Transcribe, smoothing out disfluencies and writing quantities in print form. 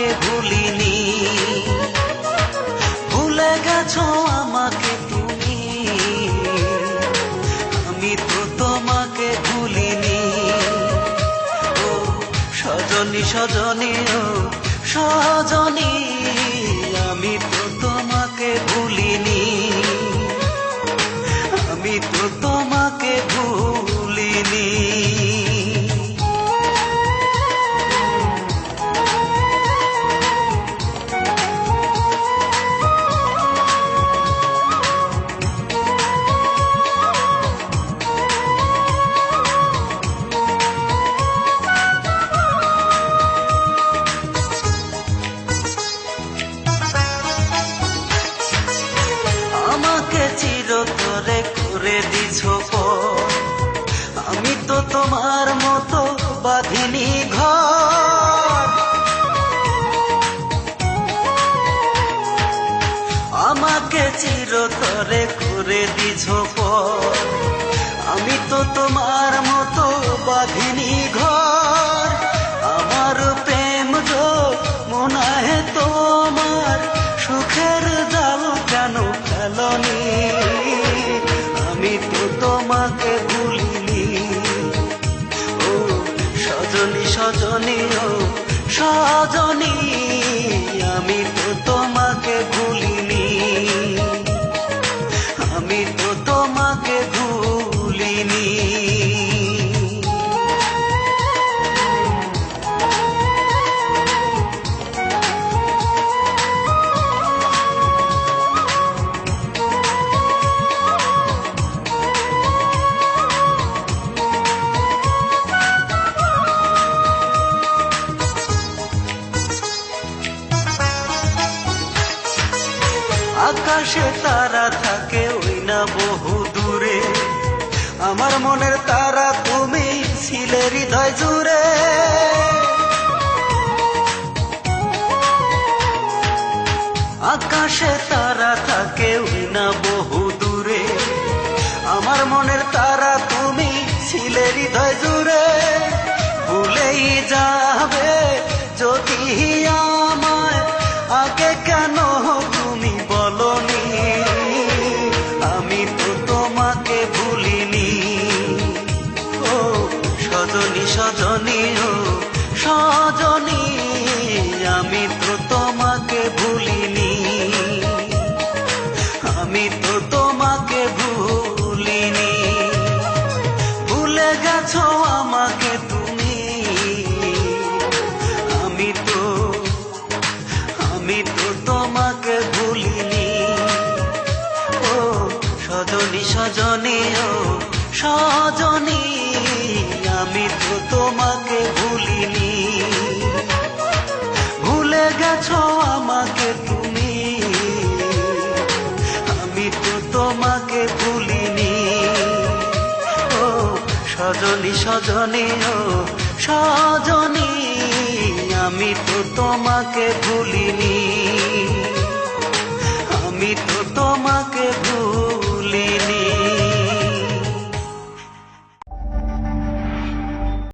তোমাকে ভুলিনি, ভুলে গেছো আমাকে তুমি, আমি তো তোমাকে ভুলিনি। ও সজনী সজনী, ও সজনী, আমি তো তোমাকে ভুলিনি, আমি তো তোমাকে ভুলিনি। আমাকে চিরতরে করে দিছো পর, আমি তো তোমার মতো বাঁধিনি ঘর। আমাকে চিরতরে করে দিছো পর, আমি তো তোমার মতো বাঁধিনি ঘর। আমার প্রেম যো মনাহে তোমার, সুখের জাল কেন ফেলনি, আমি তো তোমাকে ভুলিনি। ও সজনী সজনী, ও সজনী, আমি তো তোমাকে ভুলিনি, আমি তো তোমাকে ভুলিনি। আকাশে তারা থাকে ওই না বহু দূরে, আমার মনের তারা তুমি ছিলে হৃদয় জুড়ে। আকাশে তারা থাকে ওই না বহু দূরে, আমার মনের তারা তুমি ছিলে হৃদয় জুড়ে। ভুলেই যাবে যদি আমায়, আগে কেন তুমি বলনি, আমি তো তোমাকে ভুলিনি। ও সজনী সজনী, ও সজনী, আমি তো তোমাকে ভুলিনি, আমি তো তোমাকে ভুলিনি। ভুলে গেছো আমাকে তুমি, আমি তো তোমাকে ভুলিনি। ও সজনী সজনী, ও সজনী, আমি তো তোমাকে ভুলিনি। ভুলে গেছো আমাকে তুমি, আমি তো তোমাকে ভুলিনি। ও সজনী সজনী, ও সজনী, আমি তো তোমাকে ভুলিনি, আমি তো তোমাকে